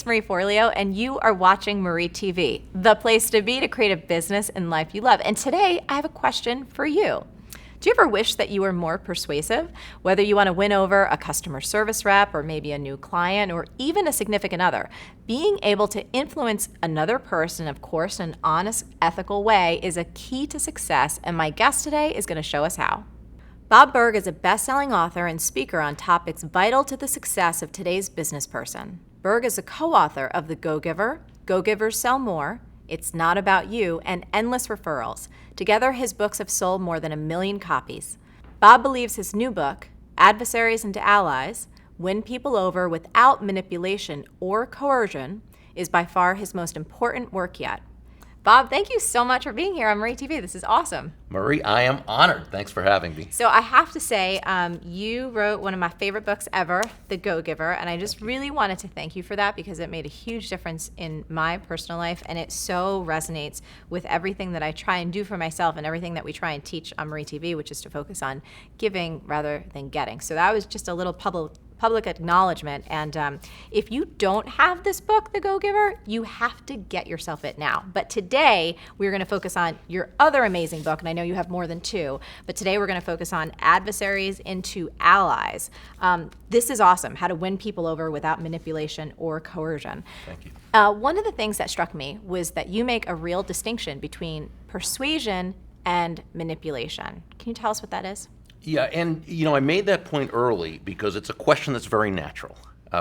it's Marie Forleo, and you are watching Marie TV, the place to be to create a business and life you love. And today, I have a question for you. Do you ever wish that you were more persuasive? Whether you want to win over a customer service rep or maybe a new client or even a significant other, being able to influence another person, of course, in an honest, ethical way is a key to success, and my guest today is going to show us how. Bob Burg is a best-selling author and speaker on topics vital to the success of today's business person. Burg is a co-author of The Go-Giver, Go-Givers Sell More, It's Not About You, and Endless Referrals. Together, his books have sold more than 1 million copies. Bob believes his new book, Adversaries into Allies, Win People Over Without Manipulation or Coercion, is by far his most important work yet. Bob, thank you so much for being here on Marie TV. This is awesome. Marie, I am honored. Thanks for having me. So I have to say, you wrote one of my favorite books ever, The Go-Giver, and I just really wanted to thank you for that because it made a huge difference in my personal life, and it so resonates with everything that I try and do for myself and everything that we try and teach on Marie TV, which is to focus on giving rather than getting. So that was just a little public acknowledgement, and if you don't have this book, The Go-Giver, you have to get yourself it now. But today, we're going to focus on your other amazing book, and I know you have more than 2, but today we're going to focus on Adversaries into Allies. This is awesome, how to win people over without manipulation or coercion. Thank you. One of the things that struck me was that you make a real distinction between persuasion and manipulation. Can you tell us what that is? Yeah, and I made that point early because it's a question that's very natural.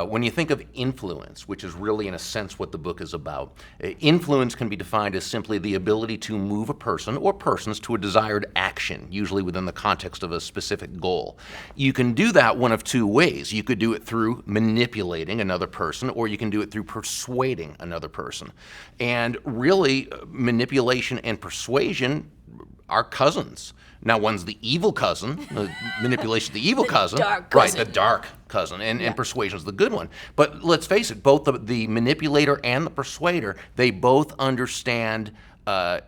When you think of influence, which is really in a sense what the book is about, influence can be defined as simply the ability to move a person or persons to a desired action, usually within the context of a specific goal. You can do that one of 2 ways. You could do it through manipulating another person, or you can do it through persuading another person. And really, manipulation and persuasion are cousins. Now, one's the evil cousin, manipulation, the evil cousin, dark cousin. Right? The dark cousin, and persuasion's the good one. But let's face it, both the manipulator and the persuader, they both understand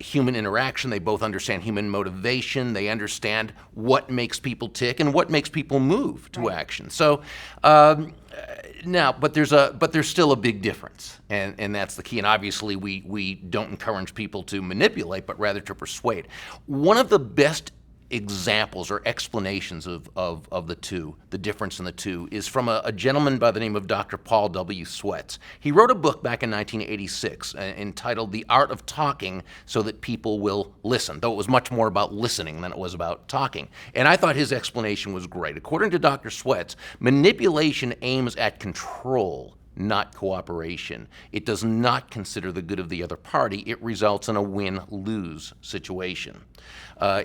human interaction. They both understand human motivation. They understand what makes people tick and what makes people move to action. So but there's still a big difference, and that's the key. And obviously, we don't encourage people to manipulate, but rather to persuade. One of the best examples or explanations of the two, the difference in the two, is from a gentleman by the name of Dr. Paul W. Sweats. He wrote a book back in 1986 entitled The Art of Talking So That People Will Listen, though it was much more about listening than it was about talking. And I thought his explanation was great. According to Dr. Sweats, manipulation aims at control, not cooperation. It does not consider the good of the other party. It results in a win-lose situation.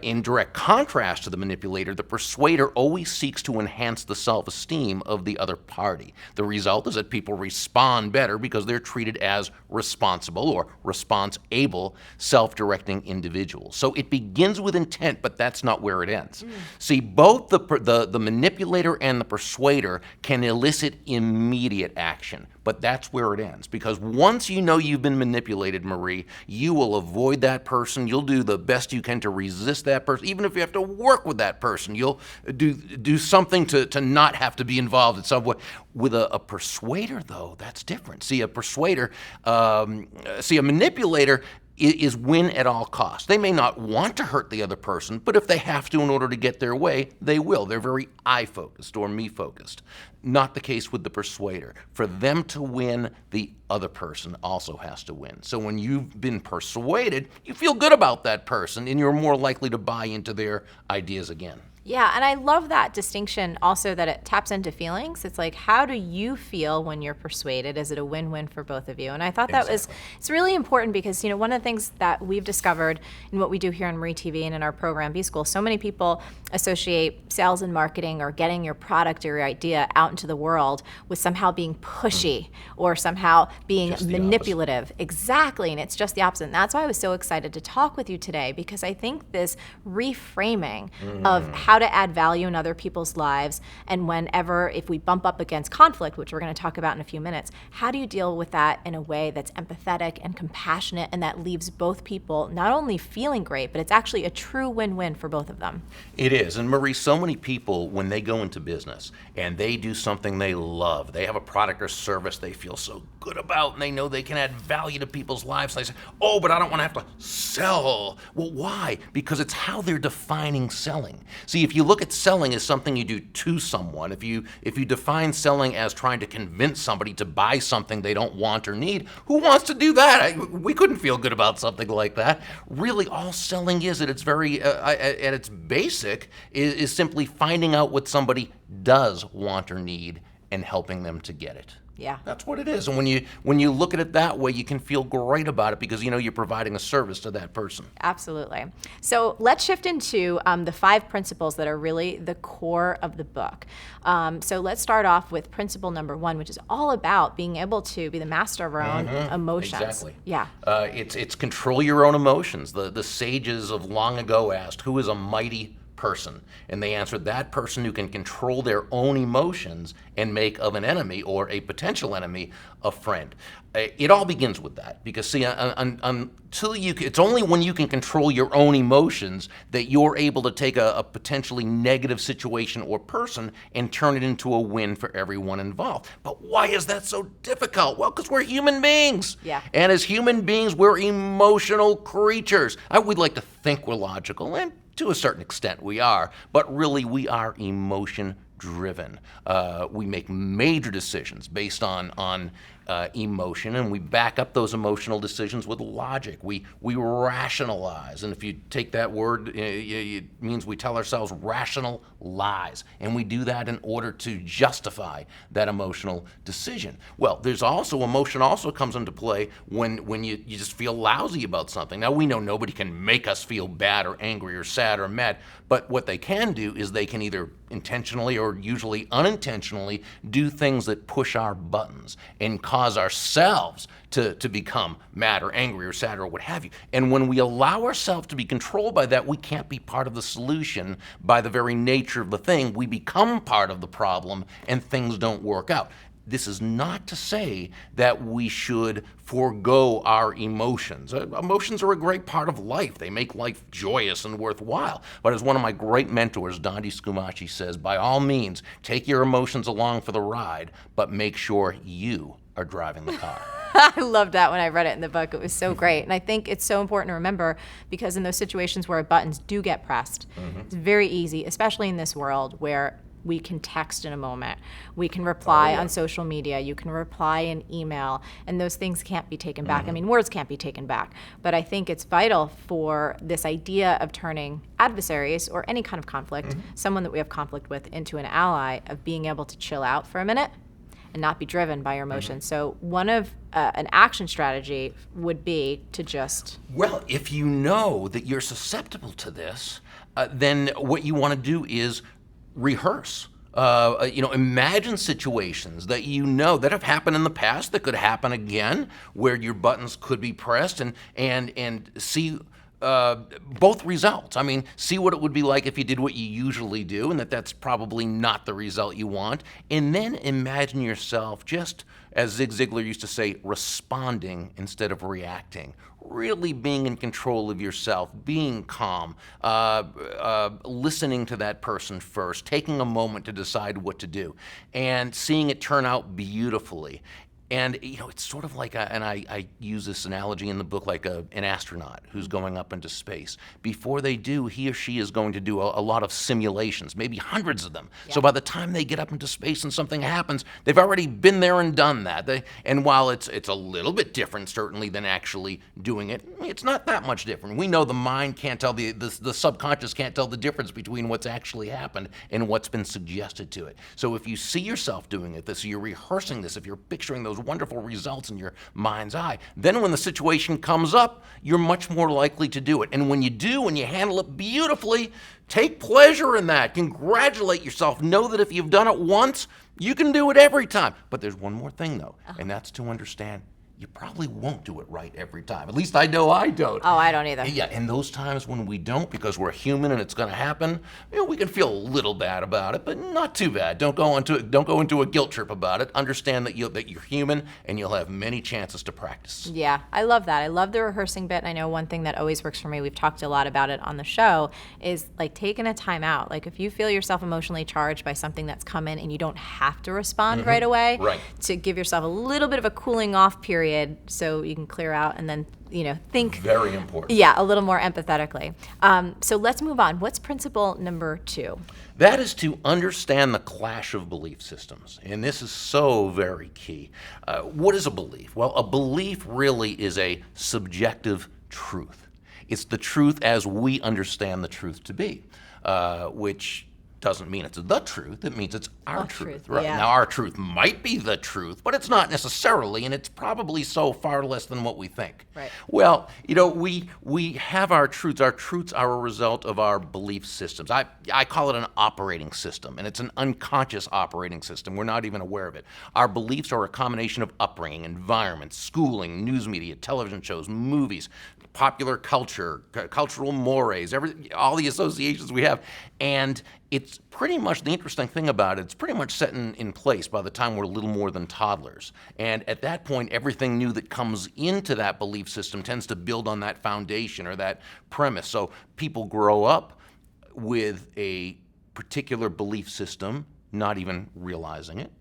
In direct contrast to the manipulator, the persuader always seeks to enhance the self-esteem of the other party. The result is that people respond better because they're treated as responsible or response-able, self-directing individuals. So it begins with intent, but that's not where it ends. See, both the manipulator and the persuader can elicit immediate action, but that's where it ends. Because once you know you've been manipulated, Marie, you will avoid that person. You'll do the best you can to resist that person. Even if you have to work with that person, you'll do something to not have to be involved in some way. With a persuader, though, that's different. See, a manipulator is win at all costs. They may not want to hurt the other person, but if they have to in order to get their way, they will. They're very I-focused or me-focused. Not the case with the persuader. For them to win, the other person also has to win. So when you've been persuaded, you feel good about that person, and you're more likely to buy into their ideas again. Yeah, and I love that distinction also that it taps into feelings. It's like, how do you feel when you're persuaded? Is it a win-win for both of you? And I thought that it's really important because, one of the things that we've discovered in what we do here on Marie TV and in our program, B-School, so many people associate sales and marketing or getting your product or your idea out into the world with somehow being pushy or somehow being manipulative. Exactly, and it's just the opposite. And that's why I was so excited to talk with you today, because I think this reframing of how how to add value in other people's lives, and whenever, if we bump up against conflict, which we're going to talk about in a few minutes, how do you deal with that in a way that's empathetic and compassionate and that leaves both people not only feeling great, but it's actually a true win-win for both of them. It is. And Marie, so many people, when they go into business and they do something they love, they have a product or service they feel so good about and they know they can add value to people's lives, and they say, oh, but I don't want to have to sell. Well, why? Because it's how they're defining selling. See, if you look at selling as something you do to someone, if you define selling as trying to convince somebody to buy something they don't want or need, who wants to do that? We couldn't feel good about something like that. Really, all selling is at its very at its basic is simply finding out what somebody does want or need and helping them to get it. Yeah. That's what it is. And when you look at it that way, you can feel great about it because you know you're providing a service to that person. Absolutely. So let's shift into the 5 principles that are really the core of the book. So let's start off with principle number 1, which is all about being able to be the master of our own emotions. Exactly. Yeah. It's control your own emotions. The sages of long ago asked, who is a mighty person? And they answered, that person who can control their own emotions and make of an enemy or a potential enemy a friend. It all begins with that because see, until it's only when you can control your own emotions that you're able to take a potentially negative situation or person and turn it into a win for everyone involved. But why is that so difficult? Well, because we're human beings. Yeah. And as human beings, we're emotional creatures. We'd like to think we're logical, and to a certain extent we are, but really we are emotion driven. We make major decisions based on emotion, and we back up those emotional decisions with logic. We rationalize, and if you take that word, it means we tell ourselves rational lies, and we do that in order to justify that emotional decision. Well, there's also emotion also comes into play when you just feel lousy about something. Now, we know nobody can make us feel bad or angry or sad or mad, but what they can do is they can either intentionally or usually unintentionally do things that push our buttons and cause ourselves to become mad or angry or sad or what have you. And when we allow ourselves to be controlled by that, we can't be part of the solution. By the very nature of the thing, we become part of the problem and things don't work out. This is not to say that we should forego our emotions. Emotions are a great part of life. They make life joyous and worthwhile. But as one of my great mentors, Dondi Scumaci, says, by all means, take your emotions along for the ride, but make sure you are driving the car. I loved that when I read it in the book. It was so great. And I think it's so important to remember because in those situations where buttons do get pressed, it's very easy, especially in this world where we can text in a moment. We can reply on social media. You can reply in email. And those things can't be taken back. I mean, words can't be taken back. But I think it's vital for this idea of turning adversaries or any kind of conflict, someone that we have conflict with, into an ally, of being able to chill out for a minute and not be driven by your emotions. So one of an action strategy would be to just... Well, if you know that you're susceptible to this, then what you want to do is rehearse. Imagine situations that you know that have happened in the past, that could happen again, where your buttons could be pressed, and see both results. I mean, see what it would be like if you did what you usually do, and that's probably not the result you want. And then imagine yourself just, as Zig Ziglar used to say, responding instead of reacting. Really being in control of yourself, being calm, listening to that person first, taking a moment to decide what to do, and seeing it turn out beautifully. And, it's sort of like, and I use this analogy in the book, like an astronaut who's going up into space. Before they do, he or she is going to do a lot of simulations, maybe hundreds of them. Yeah. So by the time they get up into space and something happens, they've already been there and done that. And while it's a little bit different, certainly, than actually doing it, it's not that much different. We know the mind can't tell, the subconscious can't tell the difference between what's actually happened and what's been suggested to it. So if you see yourself doing it, so you're rehearsing this, if you're picturing those wonderful results in your mind's eye, then when the situation comes up, you're much more likely to do it. And when you do, and you handle it beautifully, take pleasure in that. Congratulate yourself. Know that if you've done it once, you can do it every time. But there's one more thing, though, and that's to understand you probably won't do it right every time. At least I know I don't. Oh, I don't either. Yeah, and those times when we don't, because we're human and it's going to happen, we can feel a little bad about it, but not too bad. Don't go into a guilt trip about it. Understand that you're human, and you'll have many chances to practice. Yeah, I love that. I love the rehearsing bit. I know one thing that always works for me, we've talked a lot about it on the show, is like taking a time out. Like if you feel yourself emotionally charged by something that's come in and you don't have to respond right away, Right. to give yourself a little bit of a cooling off period so you can clear out and then think. Very important. Yeah, a little more empathetically. So let's move on. What's principle number 2? That is to understand the clash of belief systems. And this is so very key. What is a belief? Well, a belief really is a subjective truth. It's the truth as we understand the truth to be, which doesn't mean it's the truth. It means it's our truth. Right? Yeah. Now, our truth might be the truth, but it's not necessarily, and it's probably so far less than what we think. Right. Well, we have our truths. Our truths are a result of our belief systems. I call it an operating system, and it's an unconscious operating system. We're not even aware of it. Our beliefs are a combination of upbringing, environment, schooling, news media, television shows, movies, popular culture, cultural mores, all the associations we have. And it's pretty much, the interesting thing about it, it's pretty much set in place by the time we're little more than toddlers. And at that point, everything new that comes into that belief system tends to build on that foundation or that premise. So people grow up with a particular belief system, not even realizing it,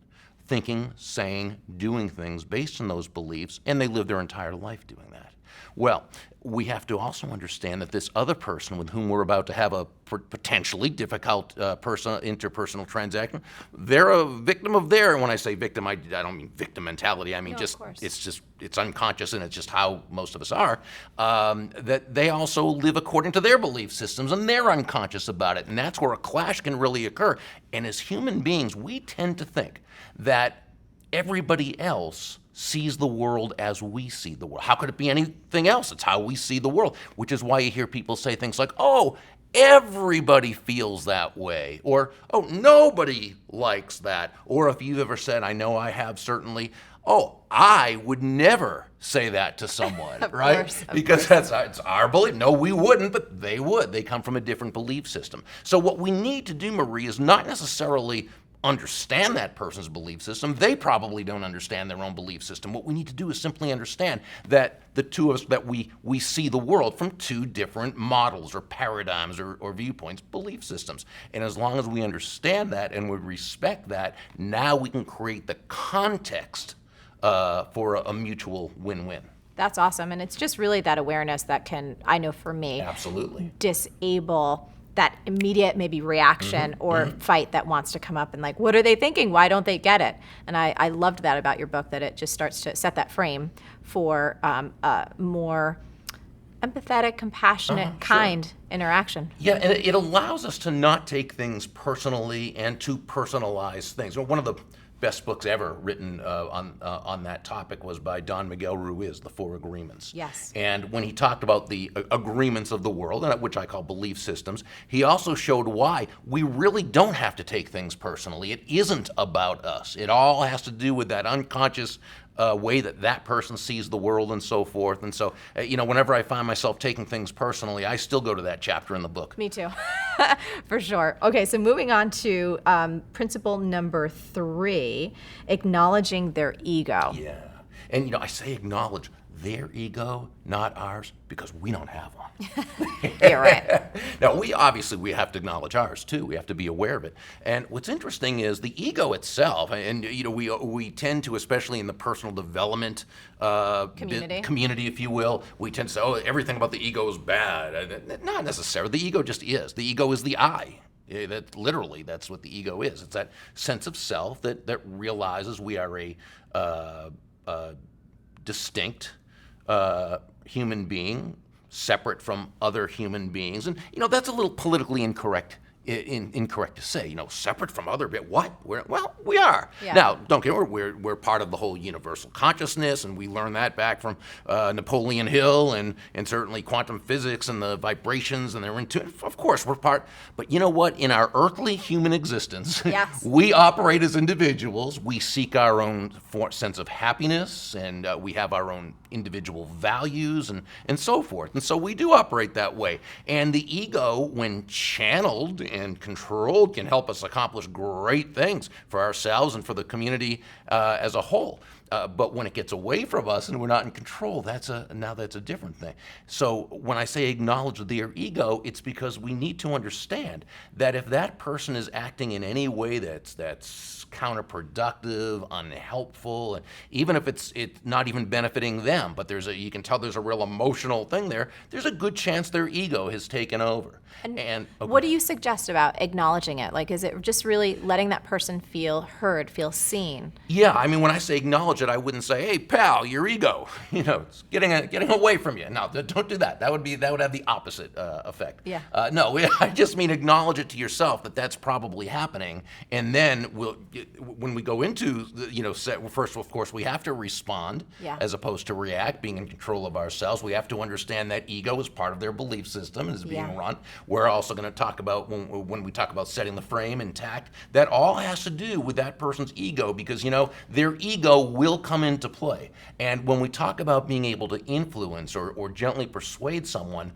thinking, saying, doing things based on those beliefs, and they live their entire life doing that. Well, we have to also understand that this other person with whom we're about to have a potentially difficult interpersonal transaction, they're a victim of their, and when I say victim, I don't mean victim mentality, I mean it's unconscious, and it's just how most of us are, that they also live according to their belief systems, and they're unconscious about it, and that's where a clash can really occur. And as human beings, we tend to think that everybody else sees the world as we see the world. How could it be anything else? It's how we see the world, which is why you hear people say things like, oh, everybody feels that way, or, oh, nobody likes that, or if you've ever said, I know I have certainly, oh, I would never say that to someone, right? Because it's our belief. No, we wouldn't, but they would. They come from a different belief system. So what we need to do, Marie, is not necessarily understand that person's belief system. They probably don't understand their own belief system. What we need to do is simply understand that the two of us, that we see the world from two different models or paradigms or viewpoints, belief systems. And as long as we understand that and we respect that, now we can create the context for a mutual win-win. That's awesome. And it's just really that awareness that can, I know for me, absolutely disable that immediate maybe reaction or fight that wants to come up, and like, what are they thinking? Why don't they get it? And I loved that about your book, that it just starts to set that frame for a more empathetic, compassionate, kind interaction. Yeah, and it allows us to not take things personally and to personalize things. One of the best books ever written on that topic was by Don Miguel Ruiz, The Four Agreements. Yes. And when he talked about the agreements of the world, which I call belief systems, he also showed why we really don't have to take things personally. It isn't about us. It all has to do with that unconscious way that person sees the world and so forth. And so, whenever I find myself taking things personally, I still go to that chapter in the book. Me too, for sure. Okay, so moving on to principle number 3, acknowledging their ego. Yeah, and I say acknowledge their ego, not ours, because we don't have one. You're right. Now, we have to acknowledge ours too. We have to be aware of it. And what's interesting is the ego itself, and we tend to, especially in the personal development community, if you will, we tend to say, oh, everything about the ego is bad. Not necessarily. The ego just is. The ego is the I. That's what the ego is. It's that sense of self that realizes we are a distinct human being, separate from other human beings. And that's a little politically incorrect incorrect to say, separate from other, but what? Well, we are. Yeah. Now, don't get me wrong, we're part of the whole universal consciousness, and we learned that back from Napoleon Hill and certainly quantum physics and the vibrations, and they're into, of course, we're part. But you know what? In our earthly human existence, Yes. we operate as individuals. We seek our own sense of happiness, and we have our own individual values and so forth. And so we do operate that way. And the ego, when channeled and controlled, can help us accomplish great things for ourselves and for the community as a whole. But when it gets away from us and we're not in control, that's a different thing. So when I say acknowledge their ego, it's because we need to understand that if that person is acting in any way that's counterproductive, unhelpful, and even if it's not even benefiting them, but you can tell there's a real emotional thing there, there's a good chance their ego has taken over. And what do you suggest about acknowledging it? Like, is it just really letting that person feel heard, feel seen? Yeah, I mean, when I say acknowledge it, I wouldn't say, "Hey, pal, your ego, it's getting away from you." No, don't do that. That would have the opposite effect. Yeah. No, I just mean acknowledge it to yourself that that's probably happening, and then when we go into first, of course, we have to respond as opposed to react, being in control of ourselves. We have to understand that ego is part of their belief system and is being run. We're also going to talk about, when we talk about setting the frame intact, that all has to do with that person's ego, because, their ego will come into play. And when we talk about being able to influence or gently persuade someone,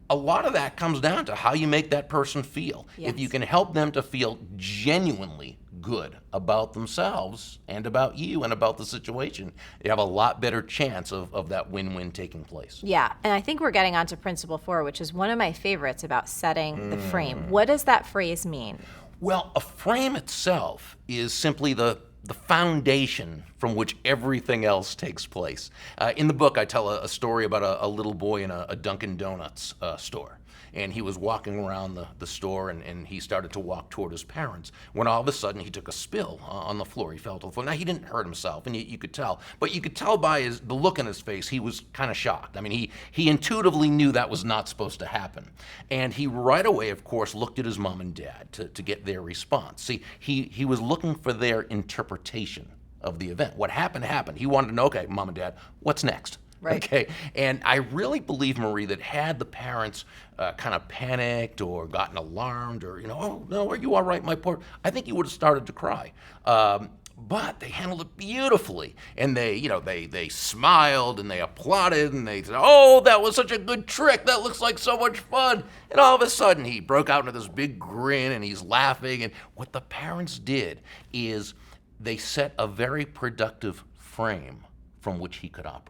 a lot of that comes down to how you make that person feel. Yes. If you can help them to feel genuinely good about themselves and about you and about the situation, you have a lot better chance of that win-win taking place. Yeah, and I think we're getting onto principle 4, which is one of my favorites about setting the frame. What does that phrase mean? Well, a frame itself is simply the foundation from which everything else takes place. In the book, I tell a story about a little boy in a Dunkin' Donuts store. And he was walking around the store, and he started to walk toward his parents, when all of a sudden he took a spill on the floor. He fell to the floor. Now, he didn't hurt himself, and you could tell. But you could tell by the look in his face, he was kind of shocked. I mean, he intuitively knew that was not supposed to happen. And he right away, of course, looked at his mom and dad to get their response. See, he was looking for their interpretation of the event. What happened happened. He wanted to know, okay, mom and dad, what's next? Right. Okay, and I really believe, Marie, that had the parents kind of panicked or gotten alarmed, or oh no, are you all right, my poor? I think he would have started to cry. But they handled it beautifully, and they smiled and they applauded and they said, "Oh, that was such a good trick. That looks like so much fun." And all of a sudden, he broke out into this big grin and he's laughing. And what the parents did is they set a very productive frame from which he could operate.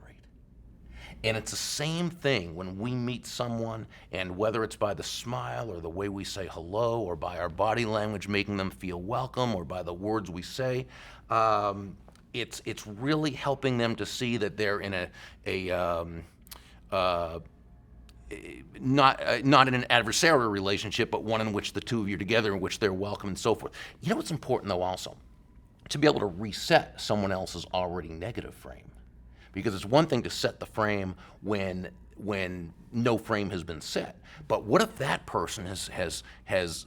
And it's the same thing when we meet someone, and whether it's by the smile or the way we say hello, or by our body language making them feel welcome, or by the words we say, it's really helping them to see that they're in not in an adversarial relationship, but one in which the two of you are together, in which they're welcome and so forth. You know what's important, though, also? To be able to reset someone else's already negative frame. Because it's one thing to set the frame when no frame has been set. But what if that person has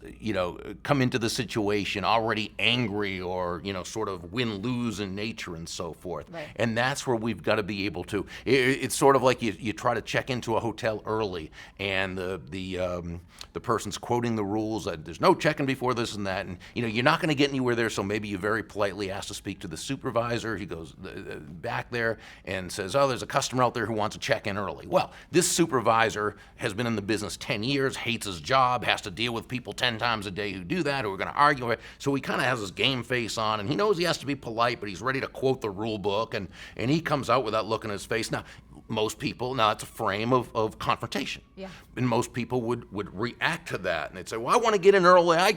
come into the situation already angry, or sort of win-lose in nature and so forth. Right. And that's where we've got to be able to. It's sort of like you try to check into a hotel early, and the person's quoting the rules that there's no checking before this and that, and you're not going to get anywhere there. So maybe you very politely ask to speak to the supervisor. He goes back there and says, "Oh, there's a customer out there who wants to check in early." Well, this supervisor has been in the business 10 years, hates his job, has to deal with people 10 times a day who do that, who are going to argue it. So he kind of has his game face on, and he knows he has to be polite, but he's ready to quote the rule book, and he comes out with that look in his face. Now, most people, it's a frame of confrontation. Yeah. And most people would react to that, and they'd say, "Well, I want to get in early. I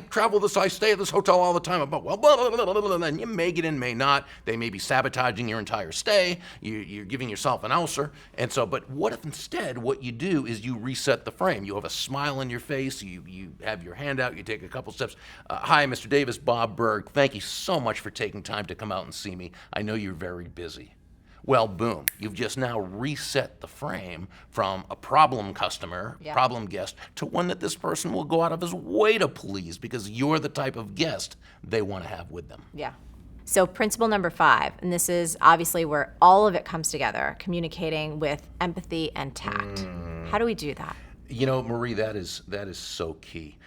stay at this hotel all the time." But, well, blah, blah, blah, blah, blah, blah. And you may get in, may not. They may be sabotaging your entire stay. You're giving yourself an ulcer. And so, but what if instead what you do is you reset the frame? You have a smile on your face. You have your hand out. You take a couple steps. "Hi, Mr. Davis, Bob Berg. Thank you so much for taking time to come out and see me. I know you're very busy." Well, boom, you've just now reset the frame from a problem customer, Yeah. problem guest, to one that this person will go out of his way to please because you're the type of guest they want to have with them. Yeah. So principle number 5, and this is obviously where all of it comes together, communicating with empathy and tact. How do we do that? You know, Marie, that is so key.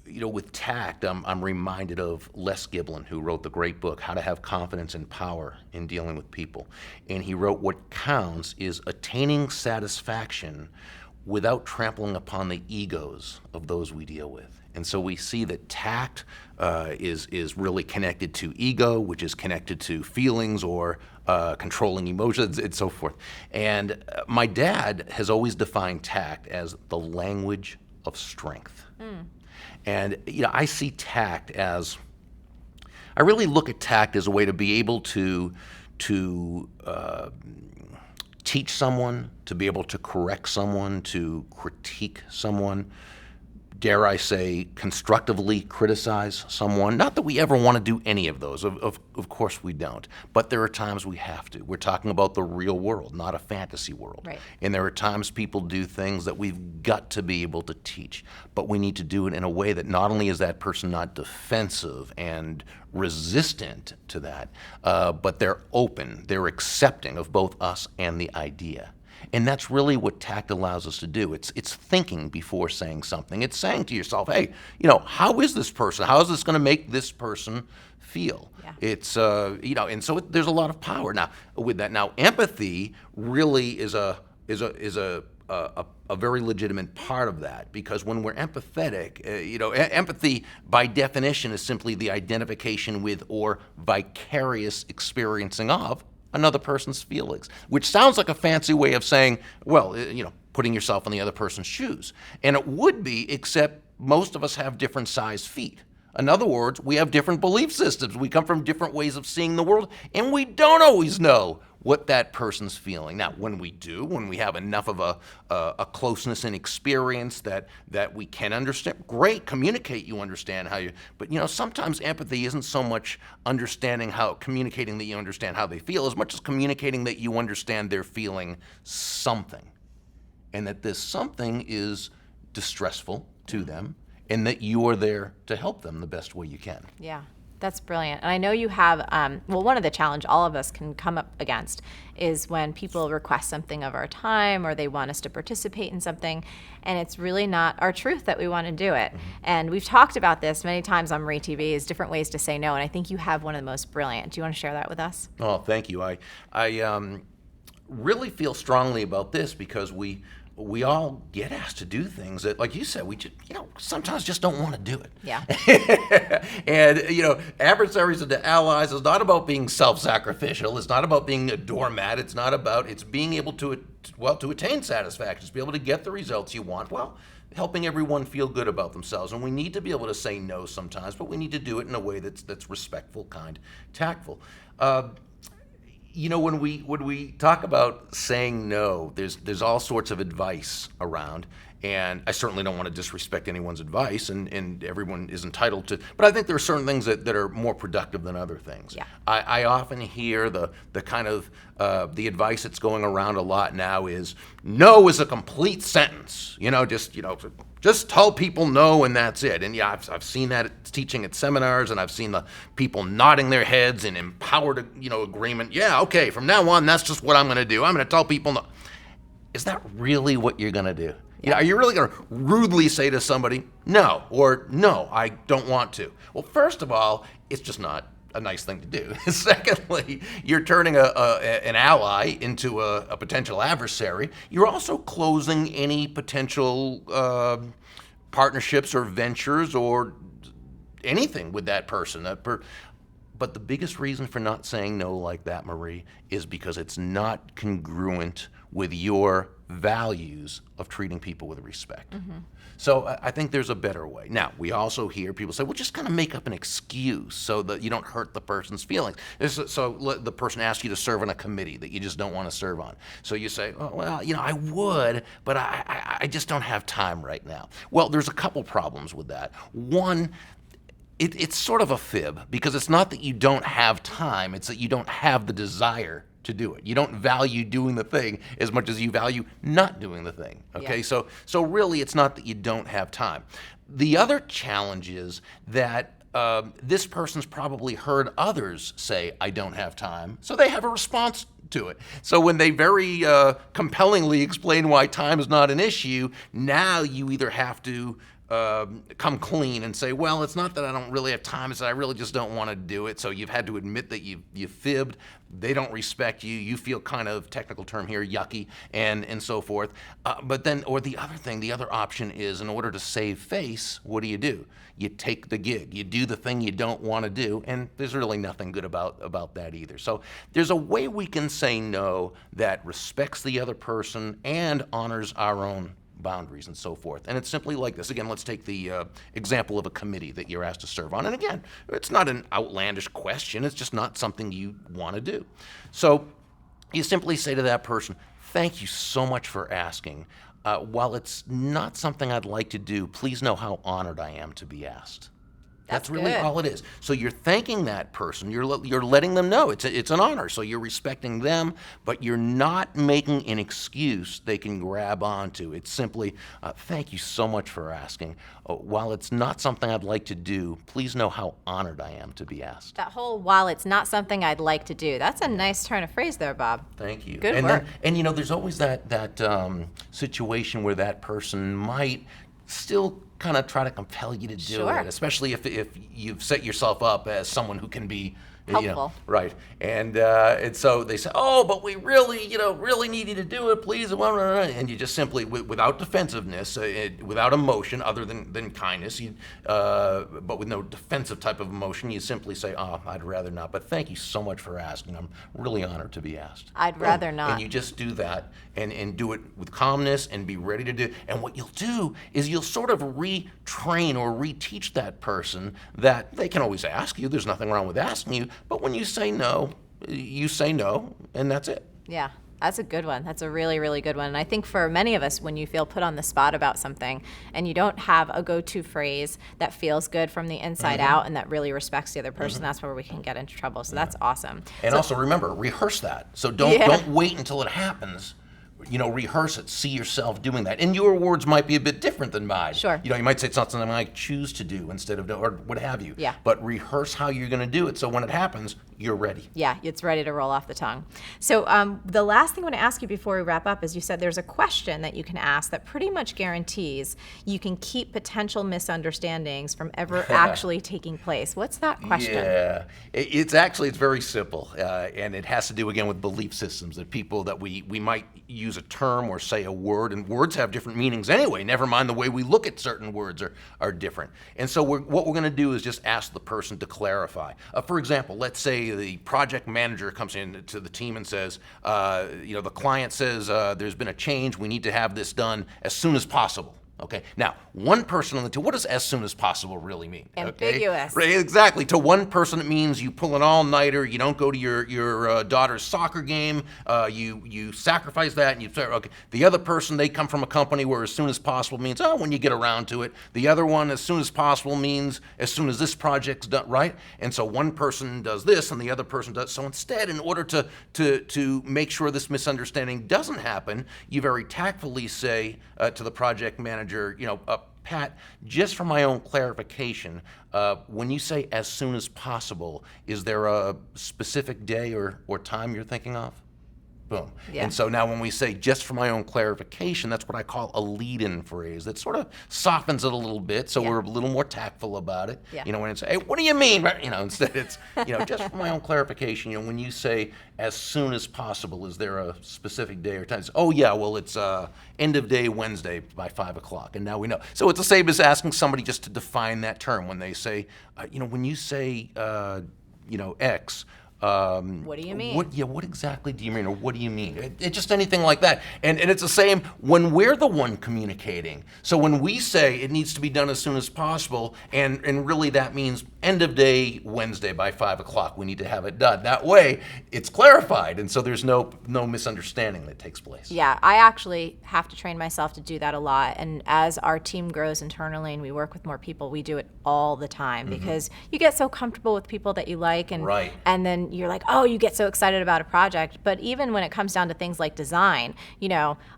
With tact, I'm reminded of Les Giblin, who wrote the great book, How to Have Confidence and Power in Dealing with People. And he wrote, what counts is attaining satisfaction without trampling upon the egos of those we deal with. And so we see that tact is really connected to ego, which is connected to feelings or controlling emotions and so forth. And my dad has always defined tact as the language of strength. And I see tact as, I really look at tact as a way to be able to teach someone, to be able to correct someone, to critique someone, dare I say, constructively criticize someone. Not that we ever want to do any of those. Of course we don't. But there are times we have to. We're talking about the real world, not a fantasy world. Right. And there are times people do things that we've got to be able to teach. But we need to do it in a way that not only is that person not defensive and resistant to that, but they're open, they're accepting of both us and the idea. And that's really what tact allows us to do. It's thinking before saying something. It's saying to yourself, hey, how is this person? How is this going to make this person feel? Yeah. It's, and so there's a lot of power. Now, with that, empathy really is a very legitimate part of that, because when we're empathetic, empathy by definition is simply the identification with or vicarious experiencing of another person's feelings, which sounds like a fancy way of saying, well, putting yourself in the other person's shoes. And it would be, except most of us have different sized feet. In other words, we have different belief systems. We come from different ways of seeing the world, and we don't always know what that person's feeling. Now, when we do, when we have enough of a closeness and experience that we can understand, great, communicate you understand how you, but sometimes empathy isn't so much communicating that you understand how they feel, as much as communicating that you understand they're feeling something, and that this something is distressful to them, and that you are there to help them the best way you can. Yeah. That's brilliant. And I know you have, one of the challenge all of us can come up against is when people request something of our time or they want us to participate in something, and it's really not our truth that we want to do it. And we've talked about this many times on Marie TV, is different ways to say no, and I think you have one of the most brilliant. Do you want to share that with us? Oh, thank you. I really feel strongly about this because we all get asked to do things that, like you said, we just, sometimes just don't want to do it. Yeah. And, adversaries and allies is not about being self-sacrificial. It's not about being a doormat. It's being able to attain satisfaction, to be able to get the results you want, helping everyone feel good about themselves. And we need to be able to say no sometimes, but we need to do it in a way that's respectful, kind, tactful. When we talk about saying no, there's all sorts of advice around, and I certainly don't want to disrespect anyone's advice, and everyone is entitled to, but I think there are certain things that are more productive than other things. Yeah. I often hear the kind of the advice that's going around a lot now is, no is a complete sentence. Just tell people no and that's it. And I've seen that teaching at seminars, and I've seen the people nodding their heads in empowered agreement. Yeah, okay, from now on that's just what I'm going to do. I'm going to tell people no. Is that really what you're going to do? Yeah. Are you really going to rudely say to somebody, no, or no, I don't want to? Well, first of all, it's just not a nice thing to do. Secondly, you're turning an ally into a potential adversary. You're also closing any potential partnerships or ventures or anything with that person. But the biggest reason for not saying no like that, Marie, is because it's not congruent with your values of treating people with respect. Mm-hmm. So I think there's a better way. Now, we also hear people say, well, just kind of make up an excuse so that you don't hurt the person's feelings. So the person asks you to serve on a committee that you just don't want to serve on. So you say, oh, well, I would, but I just don't have time right now. Well, there's a couple problems with that. One, it's sort of a fib, because it's not that you don't have time, it's that you don't have the desire to do it. You don't value doing the thing as much as you value not doing the thing. Okay, Yeah. so really, it's not that you don't have time. The other challenge is that this person's probably heard others say, "I don't have time," so they have a response to it. So when they very compellingly explain why time is not an issue, now you either have to come clean and say, well, it's not that I don't really have time, it's that I really just don't want to do it. So you've had to admit that you fibbed. They don't respect you. You feel kind of, technical term here, yucky, and so forth. But then, or the other thing, the other option is, in order to save face, what do? You take the gig. You do the thing you don't want to do, and there's really nothing good about that either. So there's a way we can say no that respects the other person and honors our own boundaries and so forth. And it's simply like this. Again, let's take the example of a committee that you're asked to serve on. And again, it's not an outlandish question. It's just not something you want to do. So you simply say to that person, thank you so much for asking. While it's not something I'd like to do, please know how honored I am to be asked. That's really good. all it is. So you're thanking that person. You're letting them know it's an honor. So you're respecting them, but you're not making an excuse they can grab onto. It's simply, thank you so much for asking. While it's not something I'd like to do, please know how honored I am to be asked. That whole, while it's not something I'd like to do, that's a nice turn of phrase there, Bob. Thank you. Good and work. And there's always that situation where that person might still kind of try to compel you to do Sure. it, especially if you've set yourself up as someone who can be helpful. Right. And so they say, oh, but we really need you to do it, please. And you just simply, without defensiveness, without emotion other than kindness, but with no defensive type of emotion, you simply say, oh, I'd rather not. But thank you so much for asking. I'm really honored to be asked. I'd rather not. And you just do that and do it with calmness and be ready to do it. And what you'll do is you'll sort of retrain or reteach that person that they can always ask you. There's nothing wrong with asking you. But when you say no, and that's it. Yeah, that's a good one. That's a really, really good one. And I think for many of us, when you feel put on the spot about something and you don't have a go-to phrase that feels good from the inside out and that really respects the other person, that's where we can get into trouble. So that's awesome. And also remember, rehearse that. So don't wait until it happens. Rehearse it. See yourself doing that. And your words might be a bit different than mine. Sure. You might say it's not something I choose to do instead of, or what have you. Yeah. But rehearse how you're going to do it, so when it happens, you're ready. Yeah, it's ready to roll off the tongue. So the last thing I want to ask you before we wrap up is, you said there's a question that you can ask that pretty much guarantees you can keep potential misunderstandings from ever actually taking place. What's that question? Yeah, it's very simple, and it has to do again with belief systems, that people that we might use a term or say a word, and words have different meanings anyway, never mind the way we look at certain words are different. And so what we're going to do is just ask the person to clarify. For example, let's say the project manager comes in to the team and says, the client says there's been a change, we need to have this done as soon as possible. Okay. Now, one person on the team, what does as soon as possible really mean? Ambiguous. Okay? Right, exactly. To one person, it means you pull an all-nighter, you don't go to your daughter's soccer game, you sacrifice that, and you say, okay. The other person, they come from a company where as soon as possible means, when you get around to it. The other one, as soon as possible means as soon as this project's done, right? And so one person does this, and the other person does. So instead, in order to make sure this misunderstanding doesn't happen, you very tactfully say to the project manager, Pat, just for my own clarification, when you say as soon as possible, is there a specific day or time you're thinking of? Boom. Yeah. And so now when we say just for my own clarification, that's what I call a lead-in phrase that sort of softens it a little bit, so we're a little more tactful about it. Yeah. When it's, hey, what do you mean? Instead it's, just for my own clarification, when you say as soon as possible, is there a specific day or time? It's, oh yeah, well it's end of day Wednesday by 5 o'clock, and now we know. So it's the same as asking somebody just to define that term when they say, when you say, X, what do you mean? What exactly do you mean, or what do you mean? It's just anything like that. And it's the same when we're the one communicating. So when we say it needs to be done as soon as possible, and really that means end of day Wednesday by 5 o'clock, we need to have it done. That way, it's clarified, and so there's no misunderstanding that takes place. Yeah, I actually have to train myself to do that a lot. And as our team grows internally and we work with more people, we do it all the time because you get so comfortable with people that you like, and Right. and then then you're like, oh, you get so excited about a project. But even when it comes down to things like design,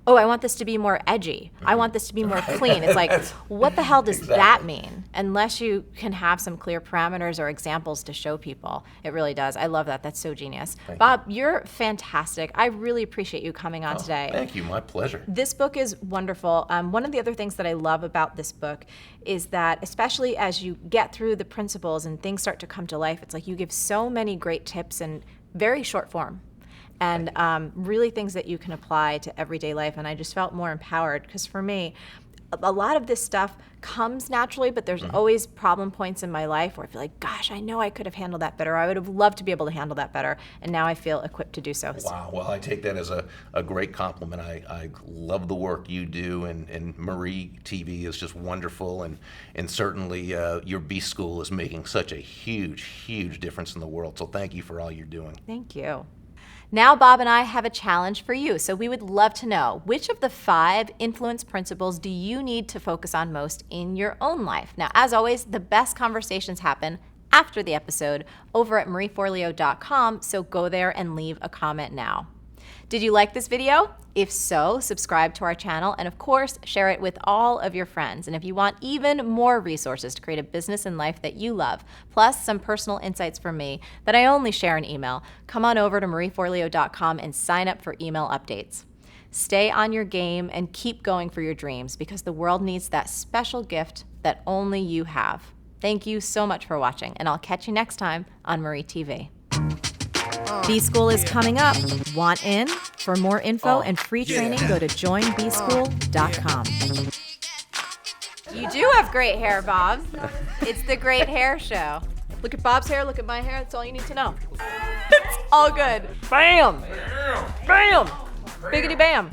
oh, I want this to be more edgy. I want this to be more clean. It's like, what the hell does that mean? Unless you can have some clear parameters or examples to show people. It really does. I love that. That's so genius. Bob, you're fantastic. I really appreciate you coming on today. Thank you. My pleasure. This book is wonderful. One of the other things that I love about this book is that, especially as you get through the principles and things start to come to life, it's like you give so many great tips in very short form. And really things that you can apply to everyday life. And I just felt more empowered because for me, a lot of this stuff comes naturally, but there's always problem points in my life where I feel like, gosh, I know I could have handled that better. I would have loved to be able to handle that better. And now I feel equipped to do so. Wow. Well, I take that as a great compliment. I love the work you do, and Marie TV is just wonderful. And certainly your B School is making such a huge, huge difference in the world. So thank you for all you're doing. Thank you. Now, Bob and I have a challenge for you. So we would love to know, which of the 5 influence principles do you need to focus on most in your own life? Now, as always, the best conversations happen after the episode over at marieforleo.com, so go there and leave a comment now. Did you like this video? If so, subscribe to our channel and of course, share it with all of your friends. And if you want even more resources to create a business and life that you love, plus some personal insights from me that I only share in email, come on over to marieforleo.com and sign up for email updates. Stay on your game and keep going for your dreams because the world needs that special gift that only you have. Thank you so much for watching, and I'll catch you next time on Marie TV. B School is coming up. Want in? For more info and free training, go to joinbschool.com. You do have great hair, Bob. It's the Great Hair Show. Look at Bob's hair, look at my hair. That's all you need to know. It's all good. Bam! Bam! Biggity bam.